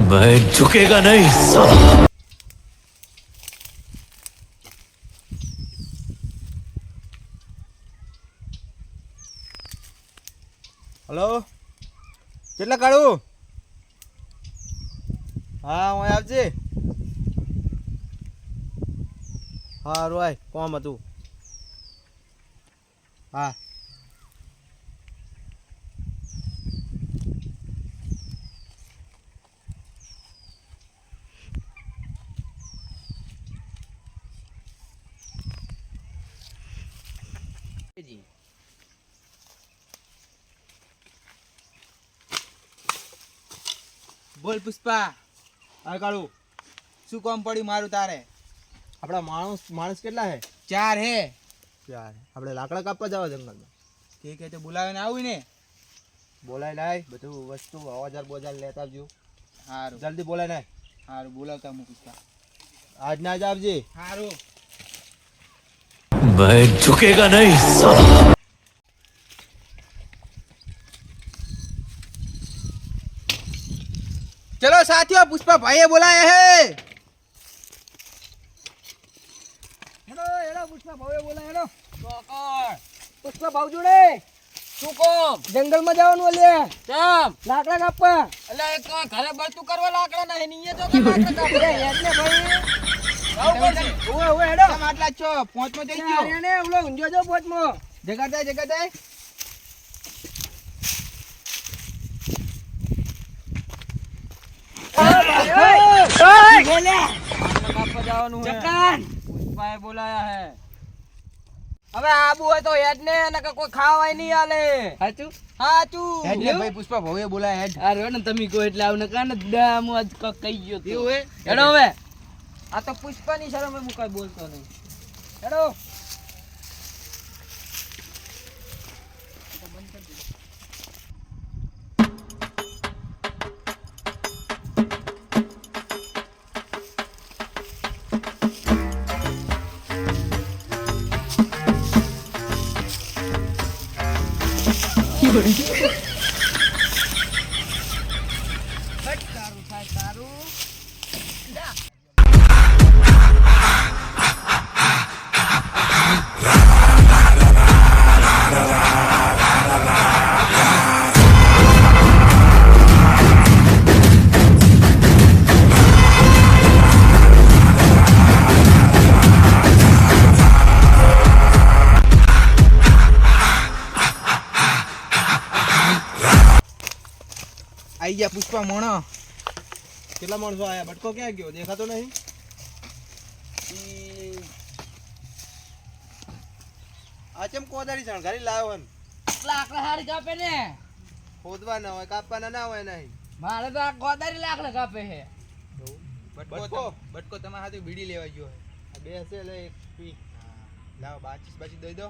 मैं झुकेगा नहीं साला। હલો, કેટલા કાઢું? હા, હું આવજે. હા રોય, કોમ હતું. હા બોલ પુષ્પા, આ કાઢું. શું કામ પડ્યું મારું તારે? આપણા માણસ કેટલા હે? 4 હે. યાર, આપણે લાકડા કાપવા જવા જંગલમાં. ઠીક હે, તો બોલાવીને આવું ને. બોલાય લાય, બધું વસ્તુ ઓજાર બોજાર લેતા આવજો. સારું જલ્દી બોલાય નાય. સારું, બોલાવતા હું પુષ્પા. આજ ના જ આવજે. સારું. मैं झुकेगा नहीं साला। ચલો સાથીઓ, પુષ્પા ભાઈએ બોલાયા હે. હેલો હેલો, પુષ્પા ભાવે બોલા. હેલો કોકોર પુષ્પા ભાવ જોડે શું કોમ? જંગલમાં જવાનું અલે કેમ? લાકડા કાપવા. એટલે એક તો ઘરે બળતું કરવા લાકડા નહીં, નીએ તો કે લાકડા કાપે. એટલે ભાઈ આવું પડશે. ઓવે ઓવે હેડો. કેમ આટલા છો? પહોંચમાં જઈ ગયો. ને ઓલો ઊંઝો જો પોચમો. જગાડતા જગાડતા. કાપવા જવાનું હે. જકાન પુષ્પાએ બોલાયા હે. હવે આબુ હોય તો હેડ ને અને કોઈ ખાવાય નહીં આલે. સાચું? હાચું. હેડ ને ભાઈ, પુષ્પા ભાઈએ બોલાયા હેડ. અરે ને તમે કહો એટલે આવને કાને દામ આજ કહી ગયો તો. એવું હે? હેડો હવે. આ તો પુષ્પાની શરમે હું કઈ બોલતો નહીં. હેડો. સારું થાય સારું. આઈ ગયા પુષ્પા મોણો. કેટલા માણસો આયા? બટકો ક્યાં ગયો? દેખાતો નહીં. આ ચેમ કોદાળી શણગારી લાવ્યો હન? લાકડા હારી કાપે ને. ખોદવા ના હોય, કાપવાના ના હોય નહીં. મારે તો આ ગોદારી લાકડા કાપે છે. બટકો તમારા હાથે બીડી લેવા ગયો હે. આ બે હશે એટલે એક પી. લાવ બાચી દઈ દો.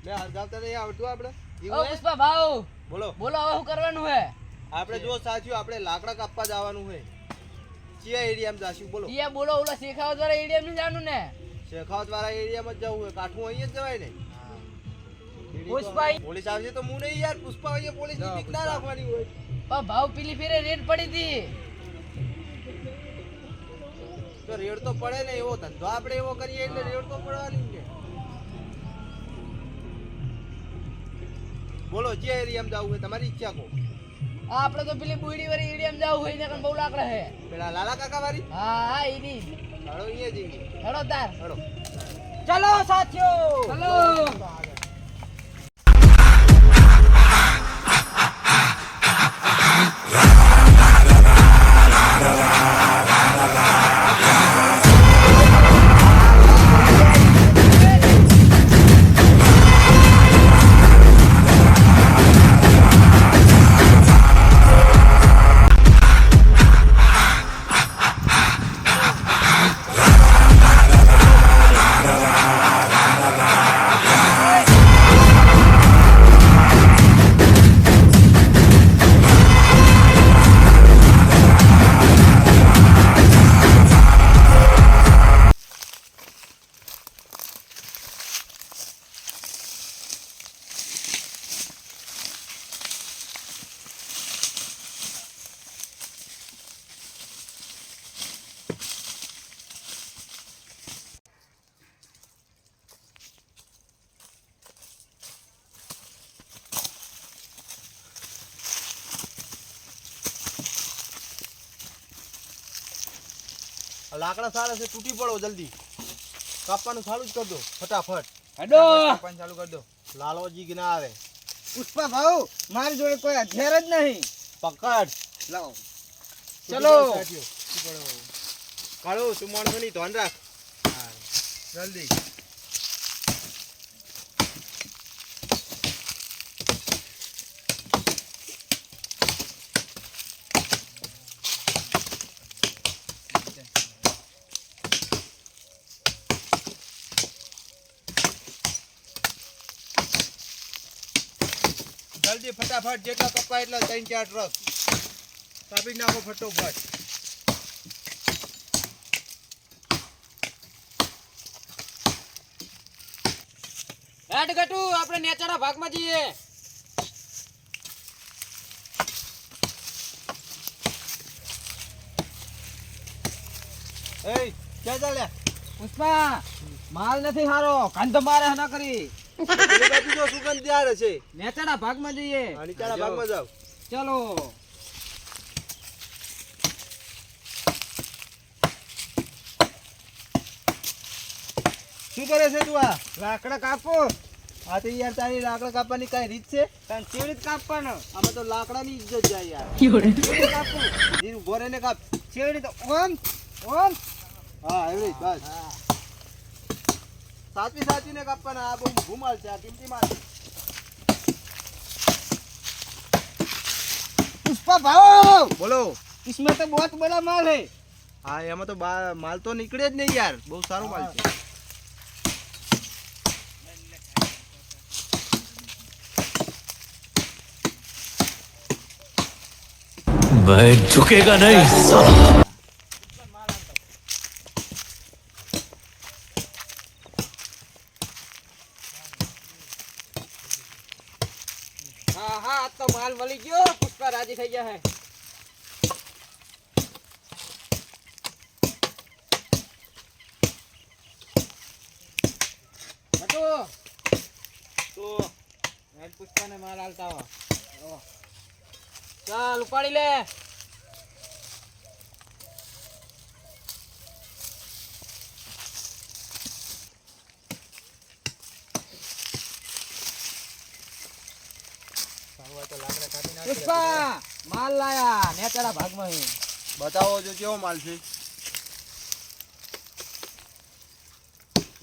લે હરગાવતા નહીં આવડતું આપણે. ઓ એવું હે? પુષ્પા ભાવ બોલો. બોલો હવે શું કરવાનું હે? આપણે જો સાચું આપણે લાકડા કાપવા જવાનું છે. કયા એરિયામાં જાશું બોલો? ઈએ બોલો ઓલા શેખાવત વાળા એરિયા ની જાનું ને. શેખાવત વાળા એરિયામાં જ જવું છે. કાઠું અહીંયા જ જવાય ને. પુષ્પા પોલીસ આવશે તો હું નહીં યાર. પુષ્પા અહીંયા પોલીસ ની બીક ના રાખવાની હોય. પણ ભાવ પેલી ફેરે રેડ પડી હતી. તો રેડ તો પડે ને. એવો ધંધો આપણે એવો કરીએ એટલે રેડ તો પડવાની છે. બોલો જે એરિયામાં જવું છે તમારી ઈચ્છા કહો. આ આપણે તો પેલી બુડી વાળી એરિયામાં જાવ હોય ને કારણ બહુ લાકડા હે. પેલા લાલા કાકા વાળી હા હા એની. હાલો અહીંયા જઈએ. હેડો તાર. હાલો. ચલો સાથીઓ. ચલો. આ લાકડા સારા છે, તૂટી પડો જલ્દી. કાપવાનું ચાલુ જ કર દો ફટાફટ. હેડો કાપવાનું ચાલુ કર દો. લાલવાજી કે ના આવે. પુષ્પા ભાવ મારી જોડે કોઈ હથિયાર જ નહીં. પકડ. લાવો તૂટી ચલો. પડો સાટીઓ. તૂટી પડો. કાળો તું માણસો નહીં ધ્યાન રાખ. હા, જલ્દી. જલ્દી ફટાફટ જેટલા કપાય એટલા 3-4 ટ્રક કાપી નાખો ફટોફટ. હેડ ગટુ આપણે નેચાના ભાગમાં જઈએ. એ ક્યાં ચાલ્યા? પુષ્પા માલ નથી હારો કાંધો મારે ના કરી પેલી બાજુ જો સુગંધ ત્યારે છે. નેચાના ભાગમાં જઈએ. આ નીચાના ભાગમાં જાવ. ચલો શું કરે છે તું આ? લાકડા કાપો. આ તો યાર તારી લાકડા કાપવાની કઈ રીત છે? તને કેવી રીતે કાપવાનો? આમાં તો લાકડાની ઇજ્જત જાય યાર. કાપું ધીરે ઉભો રહીને કાપ. કેવી રીતે? ઓમ ઓમ. હા એવડી બસ. સાચવીને કાપવાના. આ બહુ ભૂમાલ છે, આ કિંમતી માલ. પુષ્પા ભાવ બોલો. इसमें तो बहुत बड़ा माल है. હા એમાં તો માલ તો નીકળે જ નહીં યાર, બહુ સારો માલ છે. मैं झुकेगा नहीं साला. હા હા આ તો માલ મળી ગયો. પુષ્પા રાજી થઈ ગયા હે. હટો તો હેડ પુષ્પાને માલ આલતા હો. ચાલ ઉપાડી લે. પુષ્પા માલ લાયા નેચાના ભાગમાં હે. બતાવો જો કેવો માલ છે.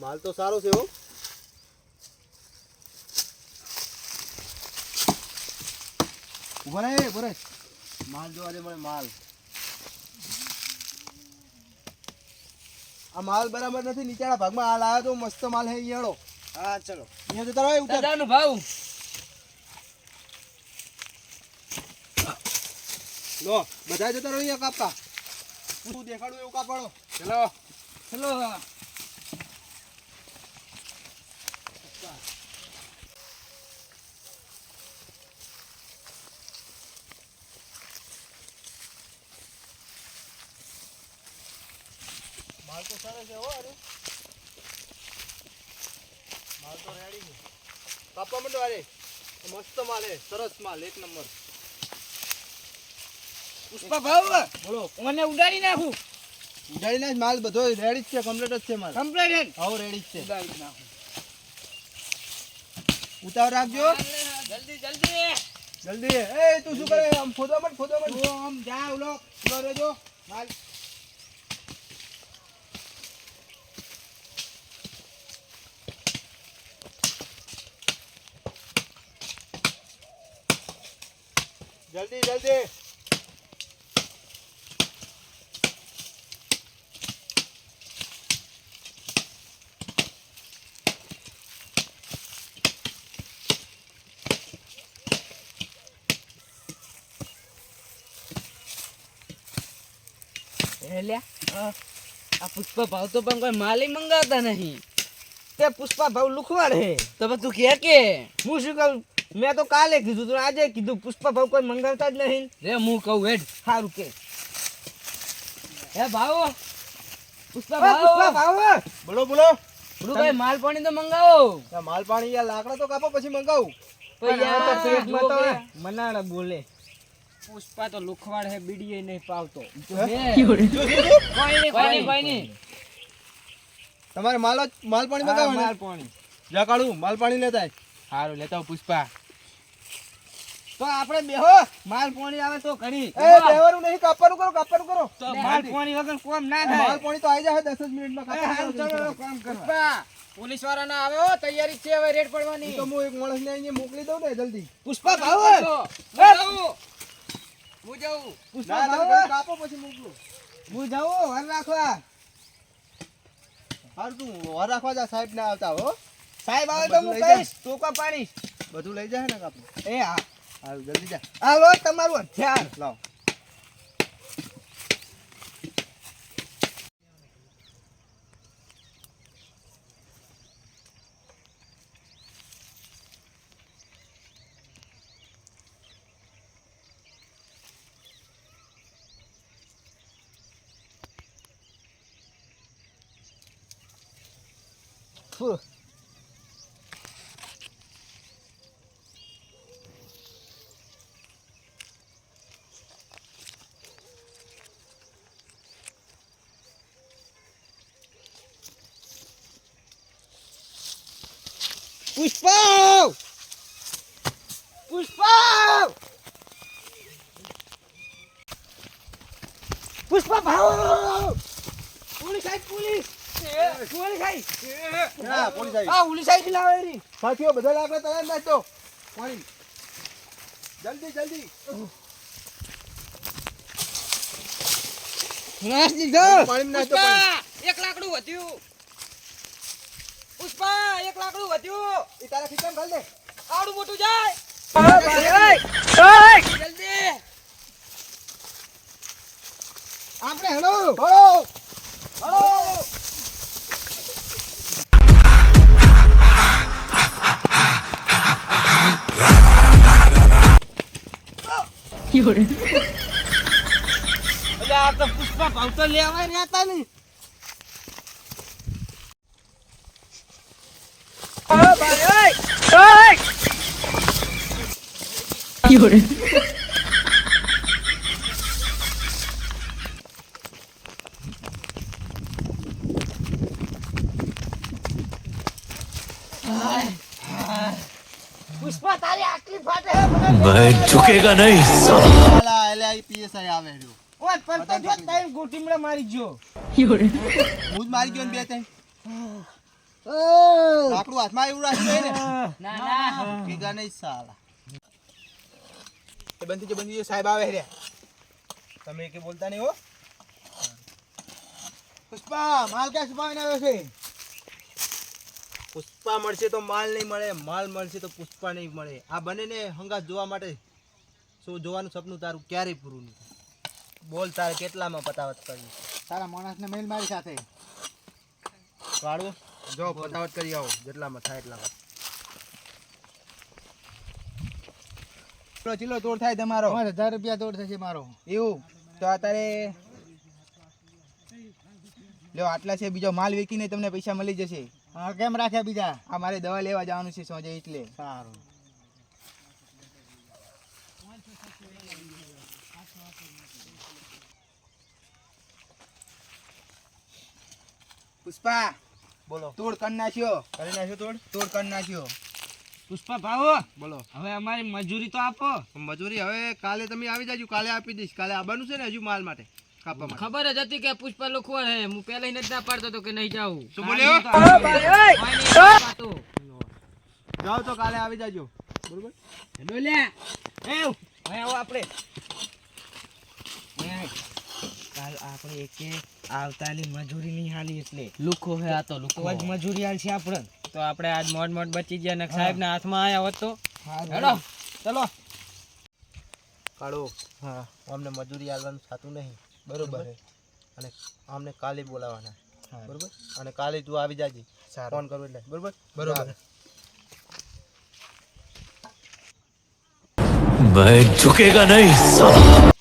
માલ તો સારો છે હો. ઉભા રે. માલ જોવા દે મને માલ. આ માલ બરાબર નથી. નીચાના ભાગમાં હાલ આવ્યો તો મસ્ત માલ હે. ઈયાળો. હા ચલો અહીંયા જતા રહો. ઉતાર. દાદાનો ભાવ લો બધા જતા રહો અહીંયા કાપતા. હું દેખાડું એવું કાપડો. ચલો ચલો માલ તો સરસ છે હો. અરે માલ તો રેડી છે. કાપવા માંડો. અરે મસ્ત માલ હે. સરસ માલ, એક નંબર. પુષ્પા ભાવ બોલો. મને ઉડાડી નાખું. ઉડાડી નાખ. માલ બધો રેડી જ છે, કમ્પ્લીટ જ છે માલ. કમ્પ્લેટ હાવ રેડી જ છે. ઉડાડી નાખું. ઉતાવળ રાખજો. જલ્દી જલ્દી. જલ્દી. એ તું શું કરે? આમ ખોદવા માંડ. તું આમ જા ઉલો ઉલો રહેજો. માલ જલ્દી. આ પુષ્પા ભાવ તો પણ કોઈ માલ મંગાવતા નહીં. તે પુષ્પા ભાવ લુખવાડ હે. તો તું કે હું શું કહું? મેં તો કાલે કીધું તું, આજે કીધું. પુષ્પા ભાવ કોઈ મંગાવતા જ નહીં. રે હું કહું હેડ. સારું કે હે ભાવ. પુષ્પા ભાવ બોલો. ભાઈ માલ પાણી તો મંગાવો. આ માલ પાણી યાર લાકડા તો કાપો પછી મંગાવું. પણ યાર તો પેટમાં તો મનાડા બોલે. પુષ્પા તો લુખવાડ હે બીડીએ નહીં પાવતો કોઈ નહીં તમારે માલ પાણી મગાવો ને? માલ પાણી જા કાઢું માલ પાણી લેતા આય. સારું લેતા આવું પુષ્પા. તો આપણે બેહો, માલ પાણી આવે તો ઘણી. એ બેહવાનું નહીં, કાપવાનું કરો. તો માલ પાણી વગર કોમ ના માલ થાય. પાણી તો આવી જાય 10 જ મિનિટમાં. એ હાલ ચાલો કામ કરવા. પુષ્પા પોલીસ વાળા ના આવે હો, તૈયારી છે હવે રેડ પડવાની. તો હું એક માણસને અહીંયા મોકલી દઉં ને જલ્દી. પુષ્પા ભાવ હું જાઉં પુષ્પા ના, તમે ભાવ ઘડી કાપો પછી મોકલું. હું જાઉં વાર રાખવા. હારું તું વાર રાખવા જા, સાહેબ ના આવતા હો. સાહેબ આવે તો હું બધું લઈ કહીશ, ટોકા પાડીશ. બધું લઈ જાય ને કાપો. એ હા, હારું જલ્દી જા. આ લો તમારું હથિયાર. લાવ. ફુ. પુષ્પા પુષ્પા પુષ્પા ભાવ પોલીસ આઈ પોલીસ ના, પોલીસ આવી. આ પોલીસ આઈ લાવે રી સાથીઓ બધા લાકડા તળાવ નાખતો. પાણી. જલ્દી. નાશ દીધો. પાણી નાખતો પાણી. પુષ્પા એક લાકડું વધ્યું. પુષ્પા એક લાકડું વધ્યું. એ તારા ખીચામાં ઘાલ દે. આવડું મોટું જાય જલ્દી. આપણે હેડો આ તો પુષ્પા ભાવ તો લેવા રહ્યા ને. પુષ્પા તારી આટલી ફાટે હે મને मैं झुकेगा नहीं साला। અલા, એટલે આ PSI આવે રહ્યો. ઓય પડતો જો તાઈ ગોટીમડા મારી ગયો. હું જ મારી ગયો ને બે ત્રણ. લાકડું હાથમાં એવું રાખી ને. ના ભેગા નહીં સાલા. એ બંધ થઈ ગયો, સાહેબ આવે રહ્યા. તમે કે બોલતા નહીં હો. પુષ્પા માલ ક્યાં છુપાવીને આવ્યો છે? પુષ્પા મળશે તો માલ નહીં મળે, માલ મળશે તો પુષ્પા નહીં મળે. આ બંનેને હંગાત જોવા માટે શું જોવાનું સપનું તારું ક્યારેય પૂરું નહીં થાય. બોલ તારે કેટલામાં પતાવત કરવી? તારા માણસને મેલ મારી સાથે કાઢો જો પતાવત કરી આવો, જેટલામાં થાય એટલામાં. ચીલો તોડ થાય તમારો 1000 રૂપિયા દોડ થશે મારો. એવું તો અત્યારે લ્યો આટલા છે, બીજો માલ વેચીને તમને પૈસા મળી જશે. હા કેમ રાખ્યા બીજા? આ મારે દવા લેવા જવાનું છે સોજે એટલે. સારું. પુષ્પા બોલો. તોડ કરી નાખ્યો. કરી નાખ્યો તોડ કરી નાખ્યો. પુષ્પા ભાવો બોલો. હવે અમારી મજૂરી તો આપો. મજૂરી હવે કાલે તમે આવી જાજો, કાલે આપી દઈશ. કાલે આવવાનું છે ને હજુ માલ માટે કાપવા માટે. ખબર જ હતી કે પુષ્પા લુખવાડ હે. હું પહેલા જ ના પાડતો હતો કે નહીં જાઉં. શું બોલ્યો? પાડતો. જાઓ તો કાલે આવી જાજો. બરોબર. હેલો લે એ હવે આવો આપણે કાલ આપણે એકે આવતાની મજૂરી નહીં હાલી એટલે લુખો હે આ તો લુખો. તો જ મજૂરી હાલશે આપણે. તો આપણે આજ મોડ બચી ગયા ને સાહેબ ના હાથમાં આયા હોત તો હેડો ચલો. કાળો હા અમને મજૂરી આલવાનું થતું નહીં. બરોબર અને અમને કાલે બોલાવાના. બરોબર અને કાલે તું આવી જાજે ફોન કરું એટલે. બરોબર બરોબર. मैं झुकेगा नहीं साला।